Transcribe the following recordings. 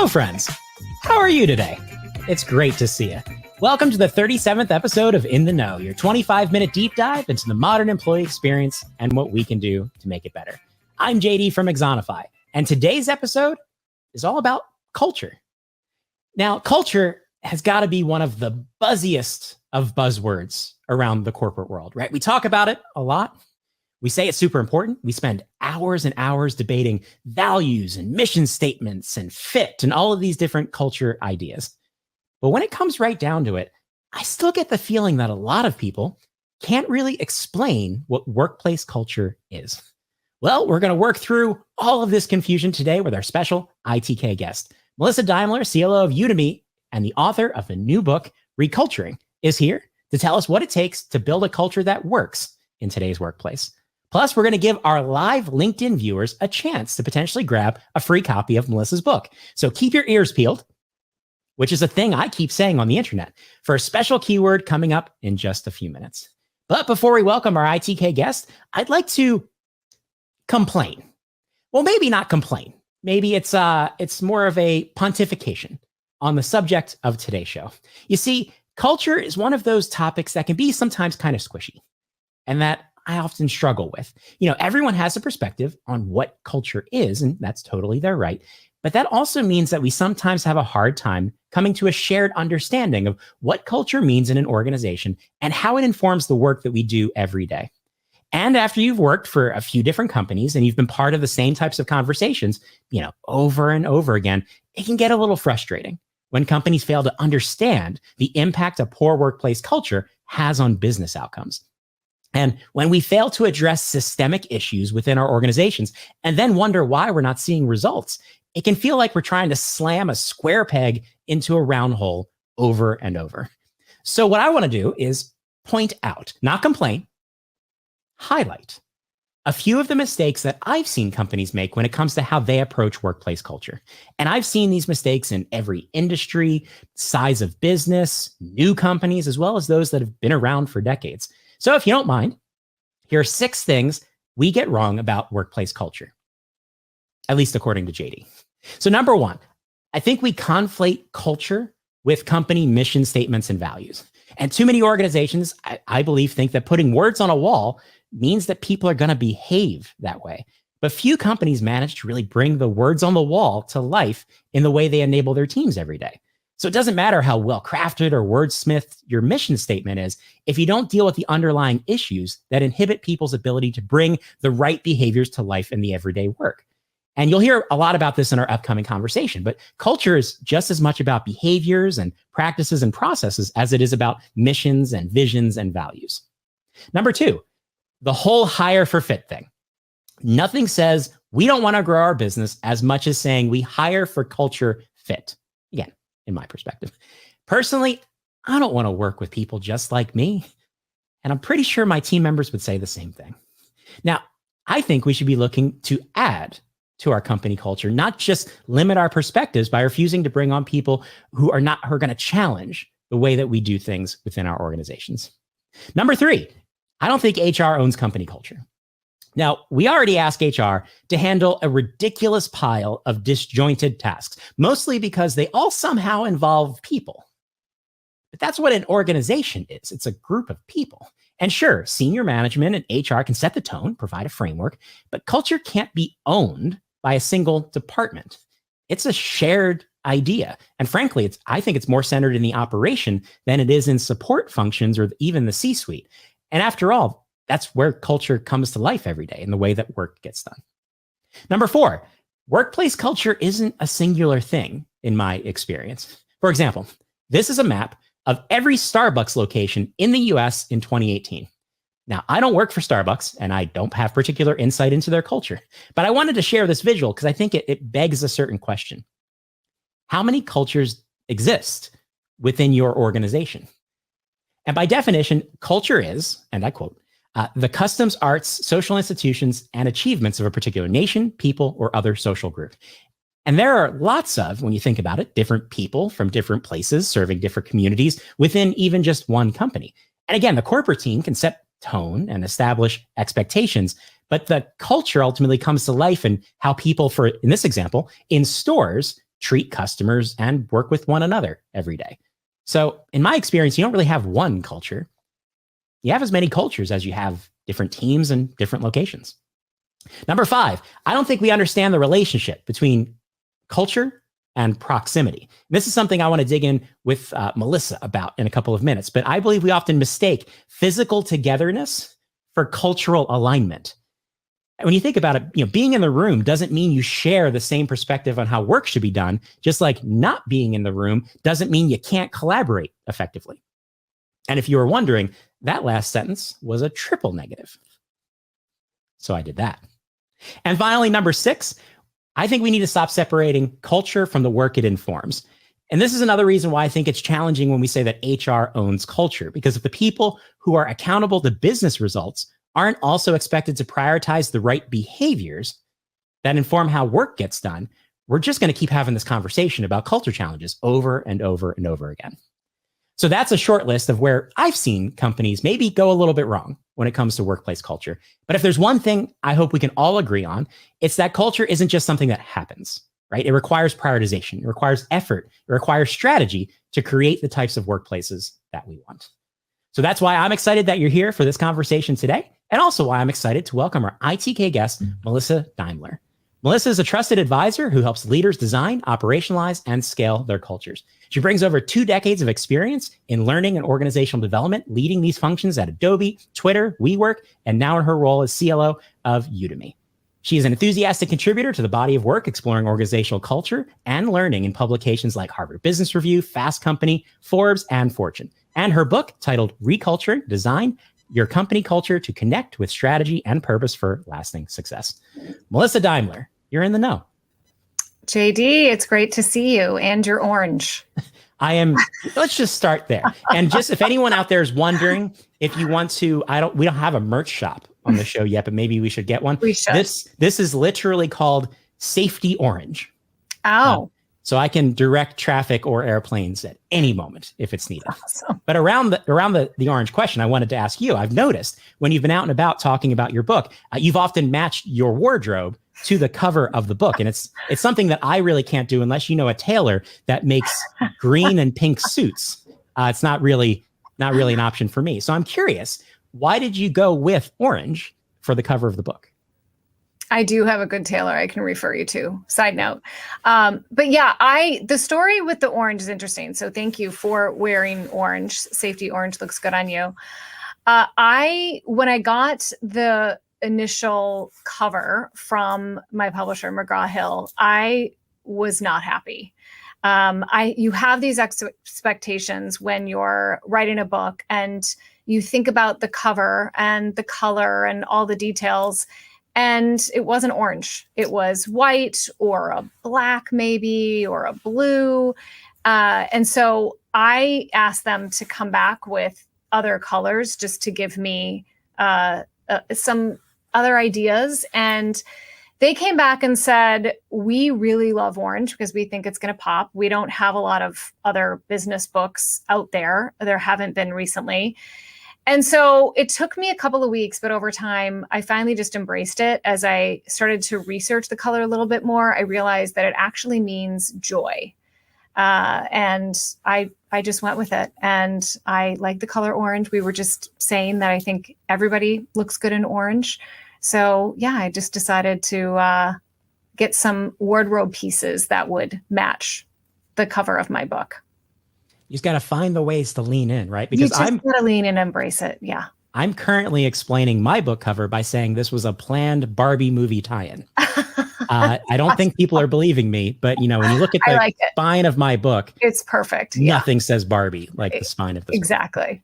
Hello, friends. How are you today? It's great to see you. Welcome to the 37th episode of In the Know, your 25-minute deep dive into the modern employee experience and what we can do to make it better. I'm JD from Exonify, and today's episode is all about culture. Now, culture has got to be one of the buzziest of buzzwords around the corporate world, right? We talk about it a lot. We say it's super important. We spend hours and hours debating values and mission statements and fit and all of these different culture ideas. But when it comes right down to it, I still get the feeling that a lot of people can't really explain what workplace culture is. Well, we're going to work through all of this confusion today with our special ITK guest. Melissa Daimler, CLO of Udemy and the author of the new book, ReCulturing, is here to tell us what it takes to build a culture that works in today's workplace. Plus, we're going to give our live LinkedIn viewers a chance to potentially grab a free copy of Melissa's book. So keep your ears peeled, which is a thing I keep saying on the internet, for a special keyword coming up in just a few minutes. But before we welcome our ITK guest, I'd like to complain. Well, maybe not complain. Maybe it's more of a pontification on the subject of today's show. You see, culture is one of those topics that can be sometimes kind of squishy, and that I often struggle with. Everyone has a perspective on what culture is, and that's totally their right. But that also means that we sometimes have a hard time coming to a shared understanding of what culture means in an organization and how it informs the work that we do every day. And after you've worked for a few different companies and you've been part of the same types of conversations, over and over again, it can get a little frustrating when companies fail to understand the impact a poor workplace culture has on business outcomes. And when we fail to address systemic issues within our organizations and then wonder why we're not seeing results, it can feel like we're trying to slam a square peg into a round hole over and over. So what I want to do is point out, not complain, highlight a few of the mistakes that I've seen companies make when it comes to how they approach workplace culture. And I've seen these mistakes in every industry, size of business, new companies, as well as those that have been around for decades. So if you don't mind, here are 6 things we get wrong about workplace culture, at least according to JD. So number 1, I think we conflate culture with company mission statements and values. And too many organizations, I believe, think that putting words on a wall means that people are going to behave that way. But few companies manage to really bring the words on the wall to life in the way they enable their teams every day. So it doesn't matter how well crafted or wordsmithed your mission statement is if you don't deal with the underlying issues that inhibit people's ability to bring the right behaviors to life in the everyday work. And you'll hear a lot about this in our upcoming conversation, but culture is just as much about behaviors and practices and processes as it is about missions and visions and values. Number 2, the whole hire for fit thing. Nothing says we don't want to grow our business as much as saying we hire for culture fit. Again, in my perspective. Personally, I don't want to work with people just like me. And I'm pretty sure my team members would say the same thing. Now, I think we should be looking to add to our company culture, not just limit our perspectives by refusing to bring on people who are going to challenge the way that we do things within our organizations. Number 3, I don't think HR owns company culture. Now, we already ask HR to handle a ridiculous pile of disjointed tasks, mostly because they all somehow involve people. But that's what an organization is. It's a group of people. And sure, senior management and HR can set the tone, provide a framework, but culture can't be owned by a single department. It's a shared idea. And frankly, I think it's more centered in the operation than it is in support functions or even the C-suite. And after all, that's where culture comes to life every day in the way that work gets done. Number 4, workplace culture isn't a singular thing in my experience. For example, this is a map of every Starbucks location in the US in 2018. Now, I don't work for Starbucks and I don't have particular insight into their culture, but I wanted to share this visual because I think it begs a certain question. How many cultures exist within your organization? And by definition, culture is, and I quote, the customs, arts, social institutions, and achievements of a particular nation, people, or other social group. And there are lots of, when you think about it, different people from different places serving different communities within even just one company. And again, the corporate team can set tone and establish expectations, but the culture ultimately comes to life in how people, in this example, in stores, treat customers and work with one another every day. So in my experience, you don't really have one culture. You have as many cultures as you have different teams and different locations. Number 5, I don't think we understand the relationship between culture and proximity. This is something I want to dig in with Melissa about in a couple of minutes, but I believe we often mistake physical togetherness for cultural alignment. When you think about it, being in the room doesn't mean you share the same perspective on how work should be done, just like not being in the room doesn't mean you can't collaborate effectively. And if you were wondering, that last sentence was a triple negative. So I did that. And finally, number 6, I think we need to stop separating culture from the work it informs. And this is another reason why I think it's challenging when we say that HR owns culture, because if the people who are accountable to business results aren't also expected to prioritize the right behaviors that inform how work gets done, we're just going to keep having this conversation about culture challenges over and over and over again. So that's a short list of where I've seen companies maybe go a little bit wrong when it comes to workplace culture. But if there's one thing I hope we can all agree on, it's that culture isn't just something that happens, right? It requires prioritization, it requires effort, it requires strategy to create the types of workplaces that we want. So that's why I'm excited that you're here for this conversation today, and also why I'm excited to welcome our ITK guest, Melissa Daimler. Melissa is a trusted advisor who helps leaders design, operationalize, and scale their cultures. She brings over 2 decades of experience in learning and organizational development, leading these functions at Adobe, Twitter, WeWork, and now in her role as CLO of Udemy. She is an enthusiastic contributor to the body of work exploring organizational culture and learning in publications like Harvard Business Review, Fast Company, Forbes, and Fortune. And her book, titled ReCulturing, Design Your Company Culture to Connect with Strategy and Purpose for Lasting Success. Melissa Daimler, you're in the know. JD, it's great to see you, and you're orange. Let's just start there. And just if anyone out there is wondering if you want to, we don't have a merch shop on the show yet, but maybe we should get one. We should. This is literally called Safety Orange. Oh. So I can direct traffic or airplanes at any moment if it's needed. Awesome. But around the orange question, I wanted to ask you, I've noticed when you've been out and about talking about your book, you've often matched your wardrobe to the cover of the book. And it's something that I really can't do unless you know a tailor that makes green and pink suits. It's not really an option for me. So I'm curious, why did you go with orange for the cover of the book? I do have a good tailor I can refer you to. Side note. But yeah, the story with the orange is interesting. So thank you for wearing orange. Safety orange looks good on you. When I got the initial cover from my publisher, McGraw-Hill, I was not happy. You have these expectations when you're writing a book and you think about the cover and the color and all the details. And it wasn't orange. It was white or a black maybe, or a blue. And so I asked them to come back with other colors just to give me some other ideas. And they came back and said, we really love orange because we think it's going to pop. We don't have a lot of other business books out there. There haven't been recently. And so it took me a couple of weeks, but over time, I finally just embraced it. As I started to research the color a little bit more, I realized that it actually means joy. And I just went with it. And I like the color orange. We were just saying that I think everybody looks good in orange. So yeah, I just decided to get some wardrobe pieces that would match the cover of my book. You just got to find the ways to lean in, right? Because I'm got to lean in and embrace it. Yeah. I'm currently explaining my book cover by saying this was a planned Barbie movie tie-in. I don't think people are believing me, but when you look at the spine of my book, it's perfect. Nothing says Barbie like the spine of this. Exactly. Book.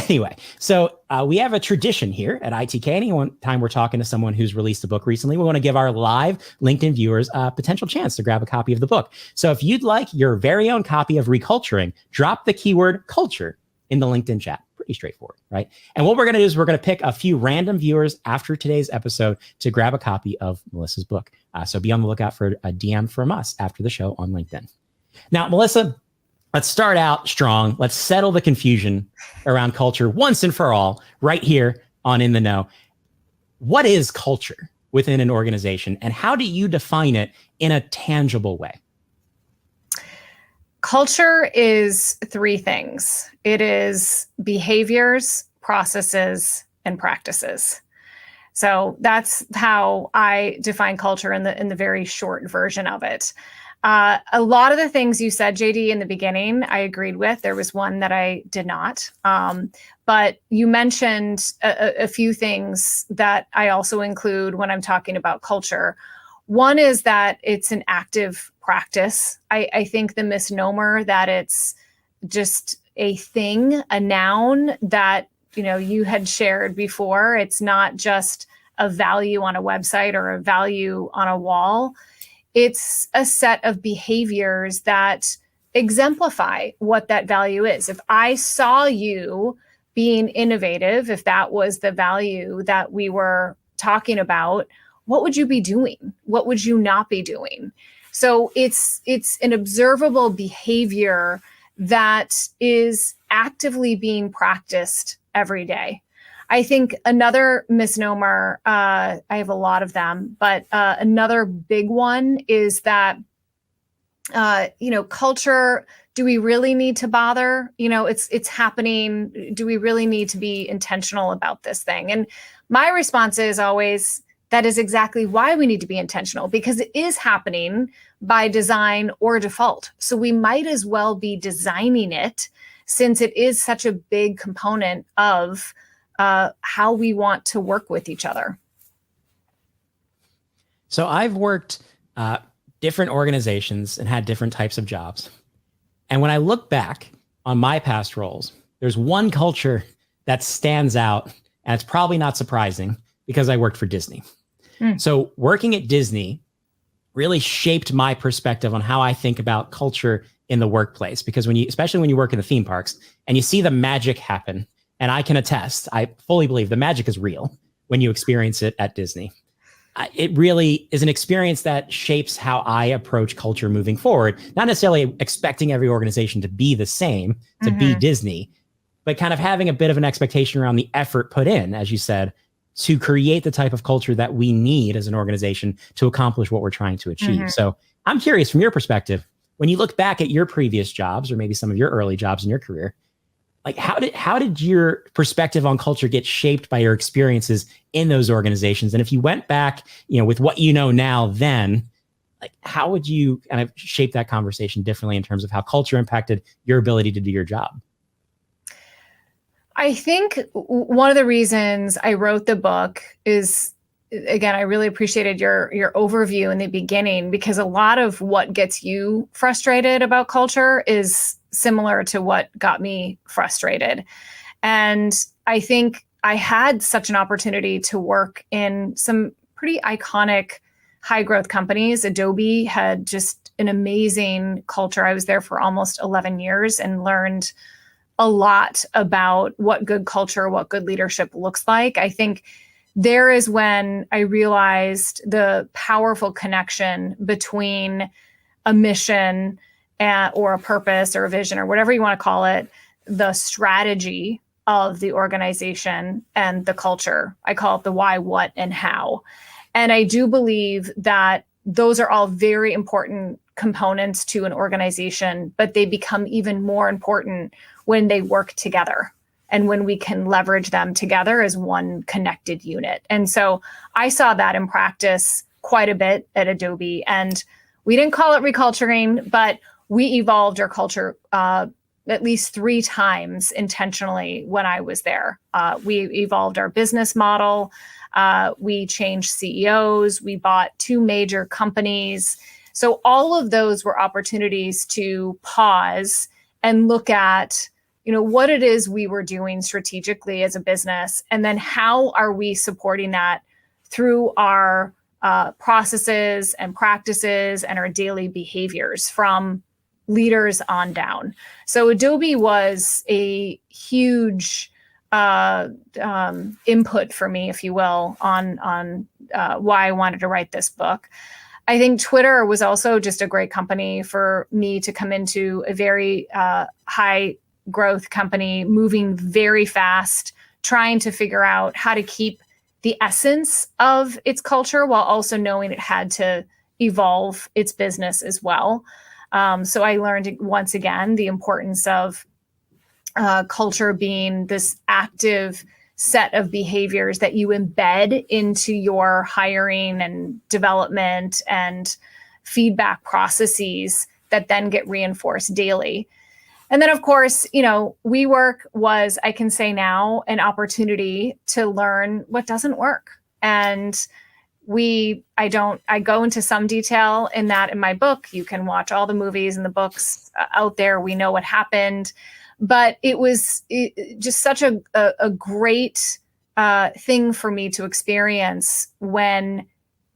Anyway, so we have a tradition here at ITK. Anytime we're talking to someone who's released a book recently, we want to give our live LinkedIn viewers a potential chance to grab a copy of the book. So if you'd like your very own copy of ReCulturing, drop the keyword culture in the LinkedIn chat. Pretty straightforward, right? And what we're going to do is we're going to pick a few random viewers after today's episode to grab a copy of Melissa's book. So be on the lookout for a DM from us after the show on LinkedIn. Now, Melissa, let's start out strong. Let's settle the confusion around culture once and for all right here on In the Know. What is culture within an organization, and how do you define it in a tangible way? Culture is three things. It is behaviors, processes, and practices. So that's how I define culture in the very short version of it. A lot of the things you said, JD, in the beginning, I agreed with. There was one that I did not. But you mentioned a few things that I also include when I'm talking about culture. One is that it's an active practice. I think the misnomer that it's just a thing, a noun that you had shared before. It's not just a value on a website or a value on a wall. It's a set of behaviors that exemplify what that value is. If I saw you being innovative, if that was the value that we were talking about, what would you be doing? What would you not be doing? So it's an observable behavior that is actively being practiced every day. I think another misnomer, I have a lot of them, but another big one is that, culture, do we really need to bother? It's happening. Do we really need to be intentional about this thing? And my response is always, that is exactly why we need to be intentional, because it is happening by design or default. So we might as well be designing it, since it is such a big component of how we want to work with each other. So I've worked different organizations and had different types of jobs. And when I look back on my past roles, there's one culture that stands out, and it's probably not surprising because I worked for Disney. So working at Disney really shaped my perspective on how I think about culture in the workplace, because especially when you work in the theme parks and you see the magic happen, and I can attest, I fully believe the magic is real when you experience it at Disney. It really is an experience that shapes how I approach culture moving forward, not necessarily expecting every organization to be the same, to be Disney, but kind of having a bit of an expectation around the effort put in, as you said, to create the type of culture that we need as an organization to accomplish what we're trying to achieve. So I'm curious, from your perspective, when you look back at your previous jobs, or maybe some of your early jobs in your career, like how did your perspective on culture get shaped by your experiences in those organizations? And if you went back, with what you know now, then like how would you kind of shape that conversation differently in terms of how culture impacted your ability to do your job? I think one of the reasons I wrote the book is, again, I really appreciated your overview in the beginning, because a lot of what gets you frustrated about culture is similar to what got me frustrated. And I think I had such an opportunity to work in some pretty iconic high growth companies. Adobe had just an amazing culture. I was there for almost 11 years and learned a lot about what good culture, what good leadership looks like. I think there is when I realized the powerful connection between a mission or a purpose or a vision or whatever you want to call it, the strategy of the organization and the culture. I call it the why, what, and how. And I do believe that those are all very important components to an organization, but they become even more important when they work together and when we can leverage them together as one connected unit. And so I saw that in practice quite a bit at Adobe. And we didn't call it ReCulturing, but we evolved our culture at least 3 times intentionally when I was there. We evolved our business model. We changed CEOs. We bought 2 major companies. So all of those were opportunities to pause and look at, what it is we were doing strategically as a business, and then how are we supporting that through our processes and practices and our daily behaviors from leaders on down. So Adobe was a huge input for me, if you will, on why I wanted to write this book. I think Twitter was also just a great company for me to come into, a very high growth company, moving very fast, trying to figure out how to keep the essence of its culture while also knowing it had to evolve its business as well. So I learned once again the importance of culture being this active set of behaviors that you embed into your hiring and development and feedback processes that then get reinforced daily. And then, of course, WeWork was, I can say now, an opportunity to learn what doesn't work. And I go into some detail in that in my book. You can watch all the movies and the books out there. We know what happened. But it was just such a great thing for me to experience when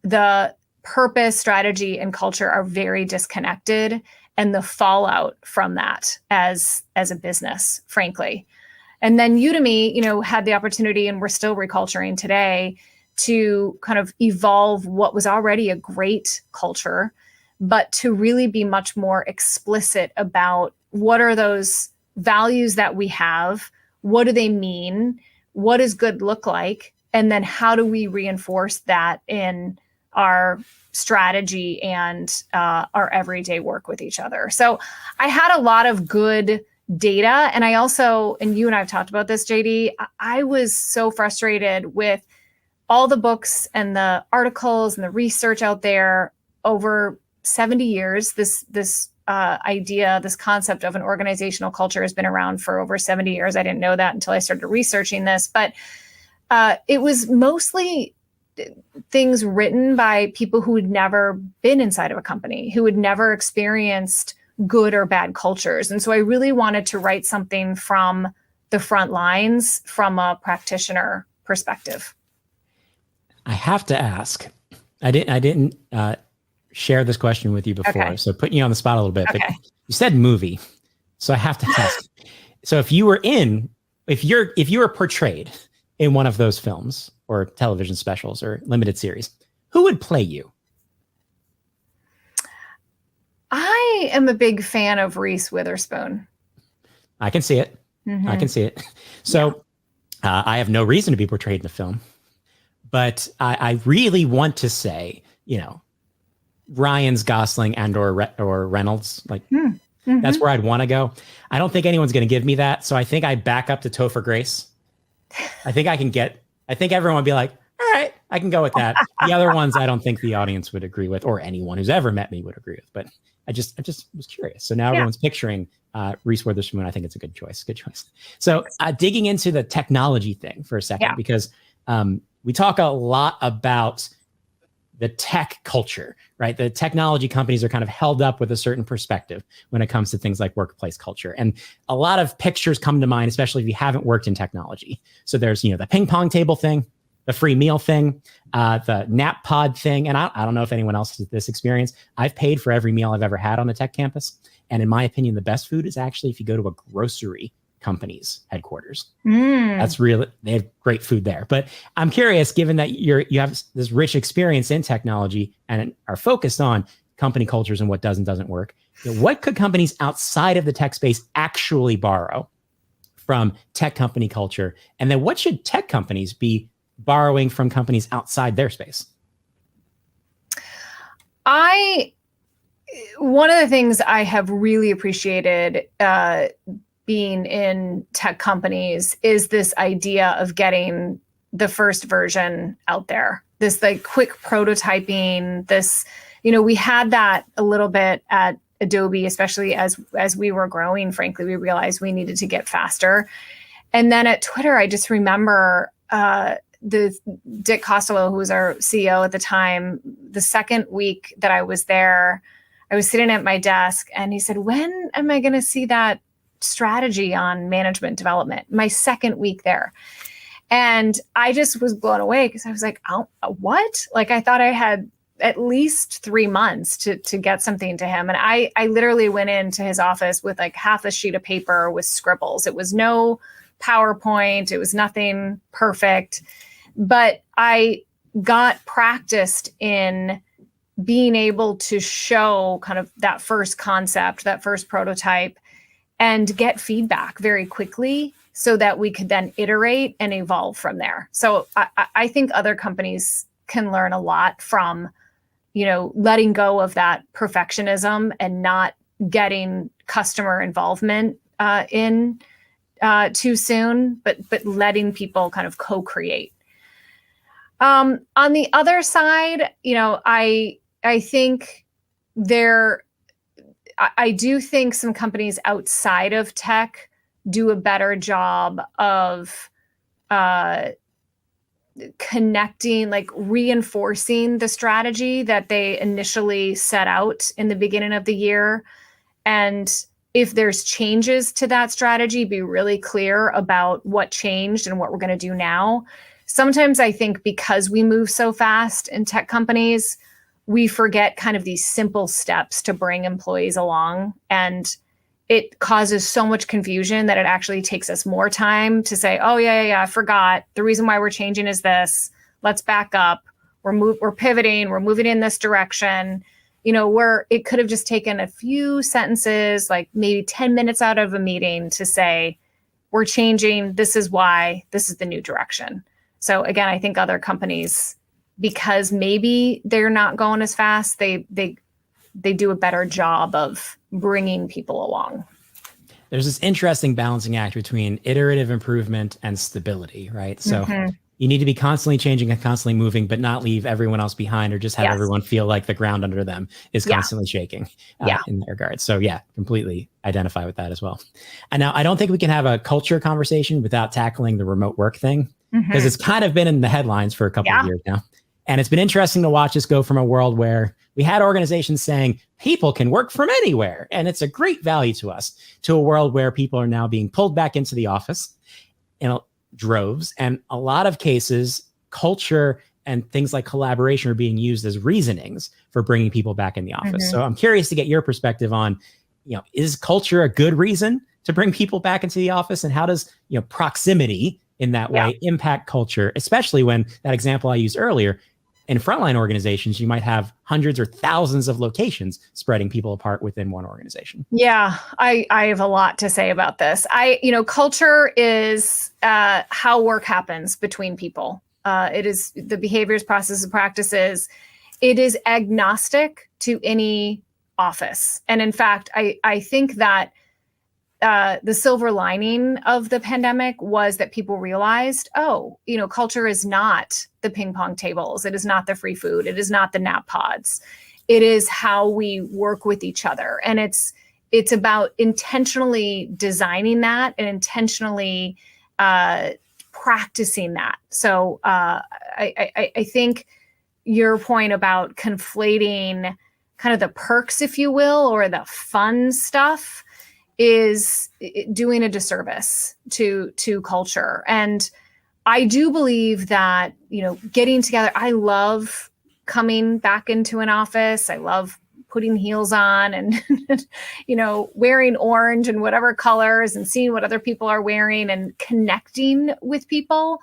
the purpose, strategy, and culture are very disconnected, and the fallout from that as a business, frankly. And then Udemy, had the opportunity, and we're still ReCulturing today, to kind of evolve what was already a great culture, but to really be much more explicit about what are those values that we have, what do they mean, what does good look like, and then how do we reinforce that in our strategy and our everyday work with each other. So I had a lot of good data. And I also, and you and I have talked about this, JD, I was so frustrated with all the books and the articles and the research out there over 70 years. This idea, this concept of an organizational culture has been around for over 70 years. I didn't know that until I started researching this, but it was mostly things written by people who had never been inside of a company, who had never experienced good or bad cultures. And so I really wanted to write something from the front lines, from a practitioner perspective. I have to ask, I didn't share this question with you before, Okay. So putting you on the spot a little bit, Okay. but you said movie. So I have to ask, so if you were portrayed in one of those films or television specials or limited series, who would play you? I am a big fan of Reese Witherspoon. I can see it. Mm-hmm. I can see it. So I have no reason to be portrayed in the film, but I really want to say, Ryan's Gosling and or Reynolds, like that's where I'd want to go. I don't think anyone's going to give me that. So I think I back up to Topher Grace. I think everyone would be like, all right, I can go with that. The other ones, I don't think the audience would agree with, or anyone who's ever met me would agree with, but I just was curious. So now everyone's picturing Reese Witherspoon. I think it's a good choice. Good choice. So digging into the technology thing for a second, because we talk a lot about the tech culture, right? The technology companies are kind of held up with a certain perspective when it comes to things like workplace culture. And a lot of pictures come to mind, especially if you haven't worked in technology. So there's, the ping pong table thing, the free meal thing, the nap pod thing. And I don't know if anyone else has this experience. I've paid for every meal I've ever had on a tech campus. And in my opinion, the best food is actually if you go to a grocery company's headquarters. That's real. They have great food there. But I'm curious, given that you have this rich experience in technology and are focused on company cultures and what does and doesn't work, what could companies outside of the tech space actually borrow from tech company culture? And then what should tech companies be borrowing from companies outside their space? One of the things I have really appreciated being in tech companies is this idea of getting the first version out there, this like quick prototyping, this, we had that a little bit at Adobe, especially as we were growing. Frankly, we realized we needed to get faster. And then at Twitter, I just remember the Dick Costello, who was our CEO at the time, the second week that I was there, I was sitting at my desk and he said, when am I going to see that strategy on management development? My second week there. And I just was blown away because I was like, oh, what? Like, I thought I had at least 3 months to get something to him. And I literally went into his office with like half a sheet of paper with scribbles. It was no PowerPoint. It was nothing perfect, but I got practiced in being able to show kind of that first concept, that first prototype, and get feedback very quickly so that we could then iterate and evolve from there. So I think other companies can learn a lot from, letting go of that perfectionism and not getting customer involvement in too soon, but letting people kind of co-create. On the other side, I think I do think some companies outside of tech do a better job of connecting, like reinforcing the strategy that they initially set out in the beginning of the year. And if there's changes to that strategy, be really clear about what changed and what we're going to do now. Sometimes I think because we move so fast in tech companies, we forget kind of these simple steps to bring employees along. And it causes so much confusion that it actually takes us more time to say, oh, yeah, I forgot. The reason why we're changing is this. Let's back up. We're pivoting. We're moving in this direction. It could have just taken a few sentences, like maybe 10 minutes out of a meeting to say, we're changing. This is why. This is the new direction. So again, I think other companies, because maybe they're not going as fast, they do a better job of bringing people along. There's this interesting balancing act between iterative improvement and stability, right? So you need to be constantly changing and constantly moving, but not leave everyone else behind or just have everyone feel like the ground under them is constantly shaking in that regard. So completely identify with that as well. And now I don't think we can have a culture conversation without tackling the remote work thing, because it's kind of been in the headlines for a couple of years now. And it's been interesting to watch us go from a world where we had organizations saying people can work from anywhere, and it's a great value to us, to a world where people are now being pulled back into the office in droves. And a lot of cases, culture and things like collaboration are being used as reasonings for bringing people back in the office. So I'm curious to get your perspective on, is culture a good reason to bring people back into the office? And how does, proximity in that way impact culture, especially when that example I used earlier, in frontline organizations, you might have hundreds or thousands of locations spreading people apart within one organization. Yeah, I have a lot to say about this. Culture is how work happens between people. It is the behaviors, processes, practices. It is agnostic to any office. And in fact, I think that the silver lining of the pandemic was that people realized, culture is not the ping pong tables. It is not the free food. It is not the nap pods. It is how we work with each other. And it's about intentionally designing that and intentionally practicing that. So I think your point about conflating kind of the perks, if you will, or the fun stuff is doing a disservice to culture. And I do believe that, getting together, I love coming back into an office. I love putting heels on and, wearing orange and whatever colors and seeing what other people are wearing and connecting with people.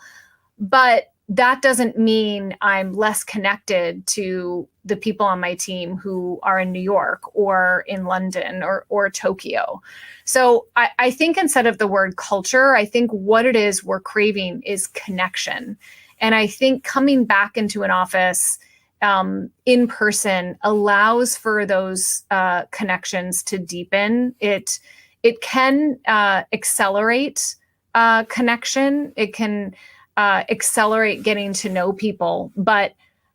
But that doesn't mean I'm less connected to the people on my team who are in New York or in London or Tokyo. So I think instead of the word culture, I think what it is we're craving is connection. And I think coming back into an office in person allows for those connections to deepen. It can accelerate connection. It can accelerate getting to know people. But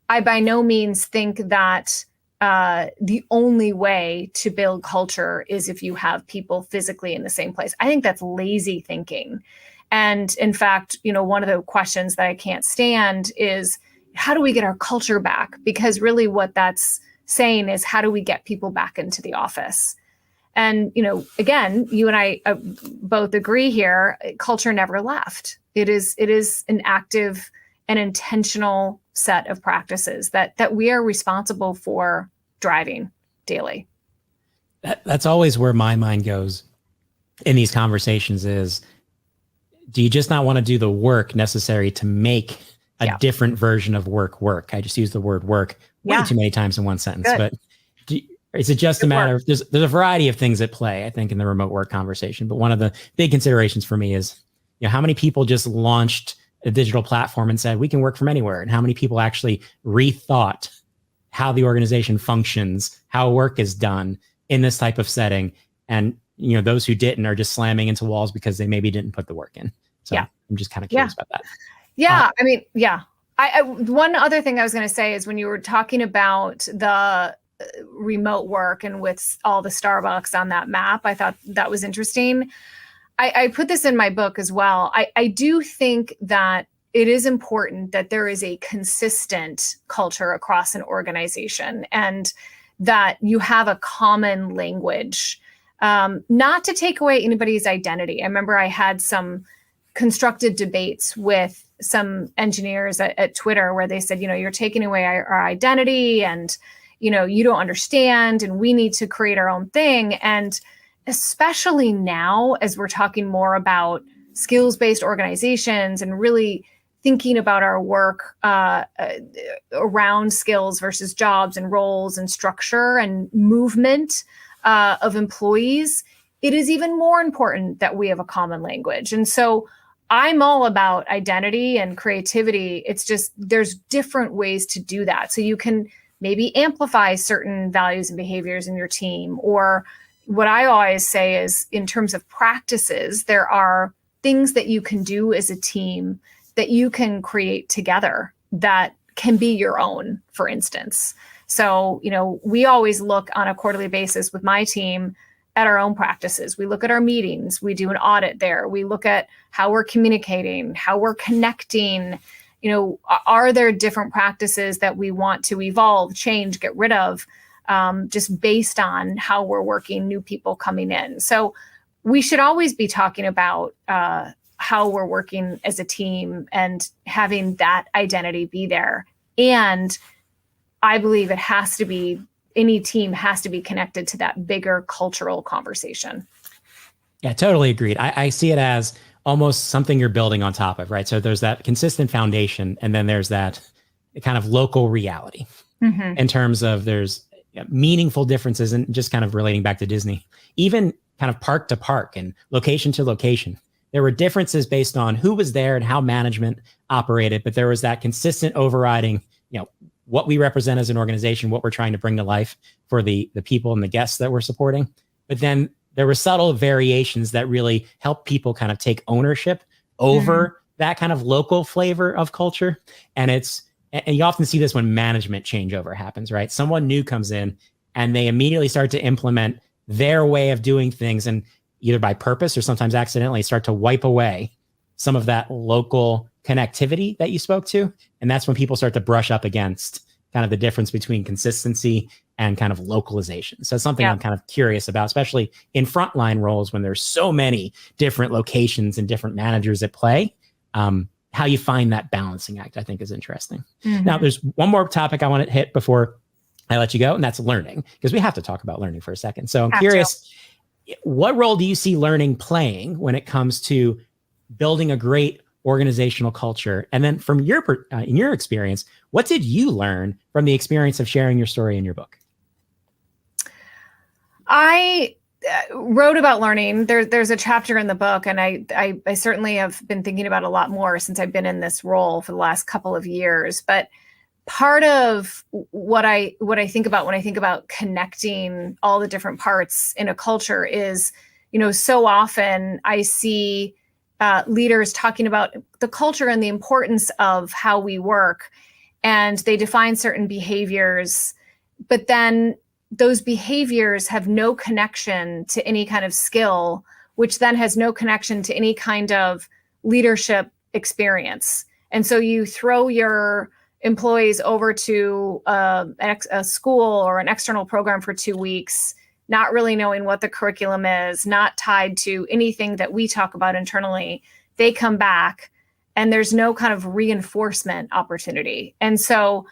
I by no means think that the only way to build culture is if you have people physically in the same place. I think that's lazy thinking. And in fact, one of the questions that I can't stand is, how do we get our culture back? Because really what that's saying is, how do we get people back into the office? And, again, you and I both agree here, culture never left. It is an active and intentional set of practices that we are responsible for driving daily. That's always where my mind goes in these conversations is, do you just not want to do the work necessary to make a different version of work? I just use the word work way too many times in one sentence. Good. But is it just a matter of, there's a variety of things at play, I think, in the remote work conversation. But one of the big considerations for me is, how many people just launched a digital platform and said, we can work from anywhere? And how many people actually rethought how the organization functions, how work is done, in this type of setting. And, those who didn't are just slamming into walls because they maybe didn't put the work in. So I'm just kind of curious about that. Yeah. I mean, yeah. I one other thing I was going to say is when you were talking about the remote work and with all the Starbucks on that map, I thought that was interesting. I put this in my book as well. I do think that it is important that there is a consistent culture across an organization and that you have a common language, not to take away anybody's identity. I remember I had some constructed debates with some engineers at Twitter where they said, you're taking away our identity and, you don't understand and we need to create our own thing. And especially now, as we're talking more about skills-based organizations and really thinking about our work around skills versus jobs and roles and structure and movement of employees, it is even more important that we have a common language. And so I'm all about identity and creativity. It's just there's different ways to do that. So you can maybe amplify certain values and behaviors in your team. Or what I always say is in terms of practices, there are things that you can do as a team that you can create together that can be your own, for instance. So, we always look on a quarterly basis with my team at our own practices. We look at our meetings, we do an audit there. We look at how we're communicating, how we're connecting. Are there different practices that we want to evolve, change, get rid of, just based on how we're working, new people coming in. So we should always be talking about how we're working as a team and having that identity be there. And I believe any team has to be connected to that bigger cultural conversation. Yeah, totally agreed. I see it as almost something you're building on top of, right? So there's that consistent foundation, and then there's that kind of local reality in terms of there's meaningful differences, and just kind of relating back to Disney, even kind of park to park and location to location. There were differences based on who was there and how management operated, but there was that consistent overriding, what we represent as an organization, what we're trying to bring to life for the people and the guests that we're supporting. But then there were subtle variations that really help people kind of take ownership over that kind of local flavor of culture. And you often see this when management changeover happens, right? Someone new comes in and they immediately start to implement their way of doing things, and either by purpose or sometimes accidentally start to wipe away some of that local connectivity that you spoke to. And that's when people start to brush up against kind of the difference between consistency and kind of localization. So it's something I'm kind of curious about, especially in frontline roles when there's so many different locations and different managers at play. How you find that balancing act, I think, is interesting. Now, there's one more topic I want to hit before I let you go, and that's learning, because we have to talk about learning for a second. So I'm curious, what role do you see learning playing when it comes to building a great organizational culture? And then from in your experience, what did you learn from the experience of sharing your story in your book? I wrote about learning. There's a chapter in the book, and I certainly have been thinking about a lot more since I've been in this role for the last couple of years. But part of what I think about when I think about connecting all the different parts in a culture is, so often I see leaders talking about the culture and the importance of how we work, and they define certain behaviors, but then those behaviors have no connection to any kind of skill, which then has no connection to any kind of leadership experience. And so you throw your employees over to a school or an external program for 2 weeks, not really knowing what the curriculum is, not tied to anything that we talk about internally. They come back and there's no kind of reinforcement opportunity. And so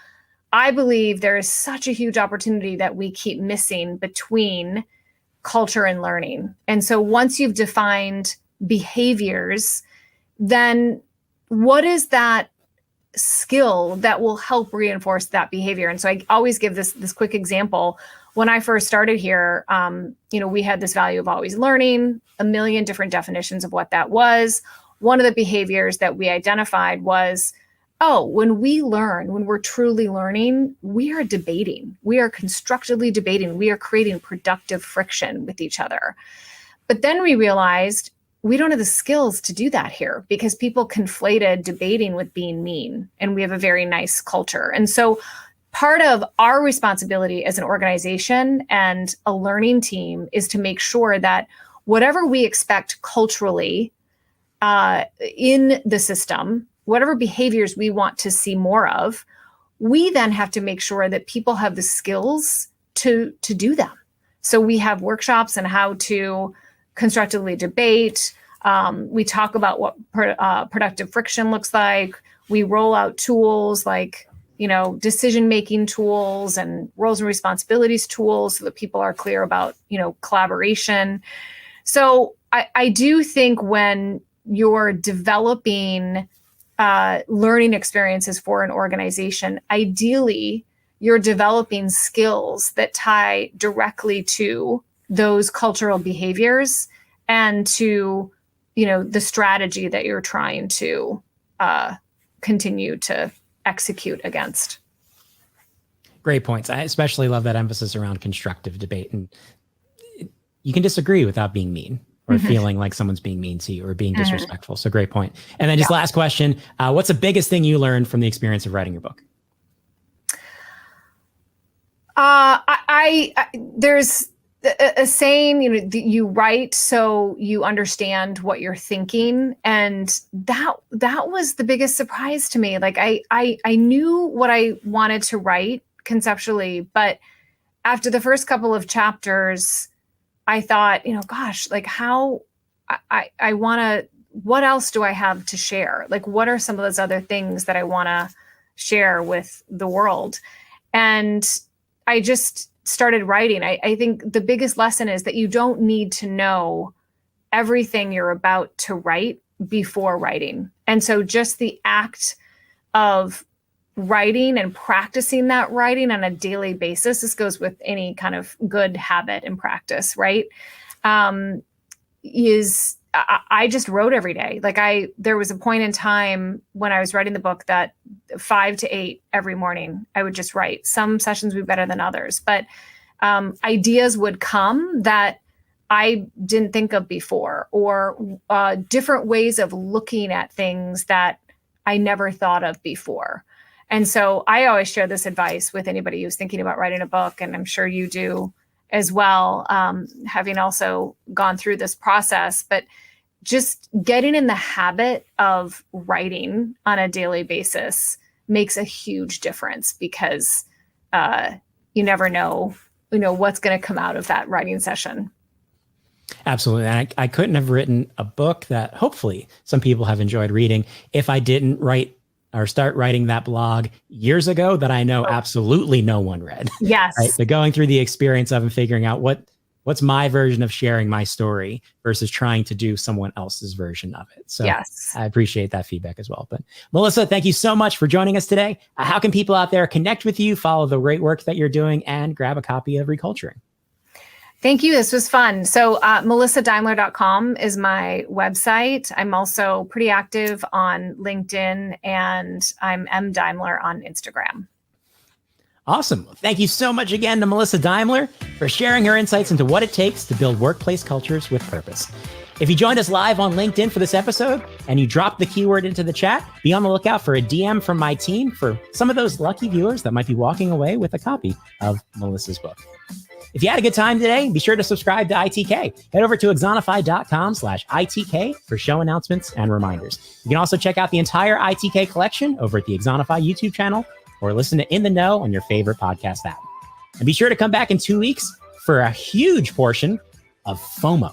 I believe there is such a huge opportunity that we keep missing between culture and learning. And so once you've defined behaviors, then what is that skill that will help reinforce that behavior? And so I always give this quick example. When I first started here, we had this value of always learning, a million different definitions of what that was. One of the behaviors that we identified was oh, when we learn, when we're truly learning, we are debating. We are constructively debating. We are creating productive friction with each other. But then we realized we don't have the skills to do that here because people conflated debating with being mean. And we have a very nice culture. And so part of our responsibility as an organization and a learning team is to make sure that whatever we expect culturally in the system, whatever behaviors we want to see more of, we then have to make sure that people have the skills to do them. So we have workshops on how to constructively debate. We talk about what productive friction looks like. We roll out tools like, decision-making tools and roles and responsibilities tools so that people are clear about, collaboration. So I do think when you're developing learning experiences for an organization, ideally, you're developing skills that tie directly to those cultural behaviors and to, the strategy that you're trying to continue to execute against. Great points. I especially love that emphasis around constructive debate. And you can disagree without being mean or feeling like someone's being mean to you or being disrespectful. So great point. And then just last question, what's the biggest thing you learned from the experience of writing your book? There's a saying, you write so you understand what you're thinking. And that was the biggest surprise to me. Like I knew what I wanted to write conceptually, but after the first couple of chapters, I thought, gosh, like how I want to, what else do I have to share? Like, what are some of those other things that I want to share with the world? And I just started writing. I think the biggest lesson is that you don't need to know everything you're about to write before writing. And so just the act of writing and practicing that writing on a daily basis, this goes with any kind of good habit and practice, right? I just wrote every day. Like there was a point in time when I was writing the book that 5 to 8 every morning, I would just write. Some sessions would be better than others, but ideas would come that I didn't think of before, or different ways of looking at things that I never thought of before. And so I always share this advice with anybody who's thinking about writing a book, and I'm sure you do as well, having also gone through this process. But just getting in the habit of writing on a daily basis makes a huge difference, because you never know, what's going to come out of that writing session. Absolutely. And I couldn't have written a book that hopefully some people have enjoyed reading if I didn't write or start writing that blog years ago that I know absolutely no one read. Yes. Right? So going through the experience of and figuring out what's my version of sharing my story versus trying to do someone else's version of it. So yes. I appreciate that feedback as well. But Melissa, thank you so much for joining us today. How can people out there connect with you, follow the great work that you're doing, and grab a copy of ReCulturing? Thank you. This was fun. So melissadaimler.com is my website. I'm also pretty active on LinkedIn, and I'm M. Daimler on Instagram. Awesome. Thank you so much again to Melissa Daimler for sharing her insights into what it takes to build workplace cultures with purpose. If you joined us live on LinkedIn for this episode and you dropped the keyword into the chat, be on the lookout for a DM from my team for some of those lucky viewers that might be walking away with a copy of Melissa's book. If you had a good time today, be sure to subscribe to ITK. Head over to Axonify.com/ITK for show announcements and reminders. You can also check out the entire ITK collection over at the Axonify YouTube channel, or listen to In the Know on your favorite podcast app. And be sure to come back in 2 weeks for a huge portion of FOMO.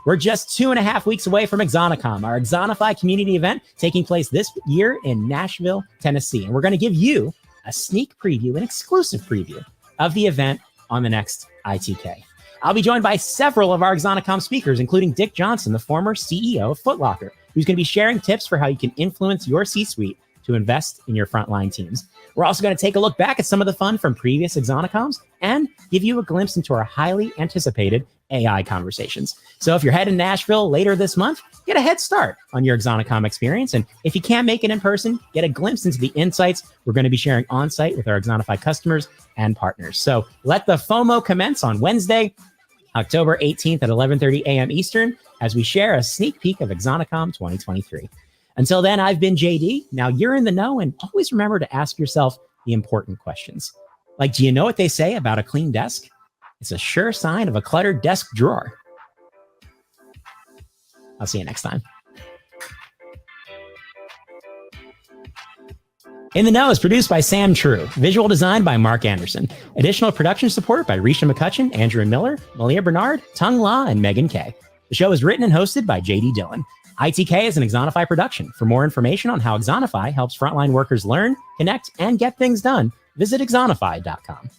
We're just 2.5 weeks away from Axonicom, our Axonify community event taking place this year in Nashville, Tennessee. And we're going to give you a sneak preview, an exclusive preview of the event on the next ITK. I'll be joined by several of our Axonicom speakers, including Dick Johnson, the former CEO of Foot Locker, who's going to be sharing tips for how you can influence your C-suite to invest in your frontline teams. We're also going to take a look back at some of the fun from previous Exonocoms and give you a glimpse into our highly anticipated AI conversations. So if you're heading to Nashville later this month, get a head start on your Exonocom experience. And if you can't make it in person, get a glimpse into the insights we're going to be sharing on site with our Exonify customers and partners. So let the FOMO commence on Wednesday, October 18th at 11:30 a.m. Eastern, as we share a sneak peek of Exonocom 2023. Until then, I've been JD. Now you're in the know, and always remember to ask yourself the important questions. Like, do you know what they say about a clean desk? It's a sure sign of a cluttered desk drawer. I'll see you next time. In the Know is produced by Sam True. Visual design by Mark Anderson. Additional production support by Risha McCutcheon, Andrew Miller, Malia Bernard, Tung La, and Megan Kay. The show is written and hosted by JD Dillon. ITK is an Exonify production. For more information on how Exonify helps frontline workers learn, connect, and get things done, visit exonify.com.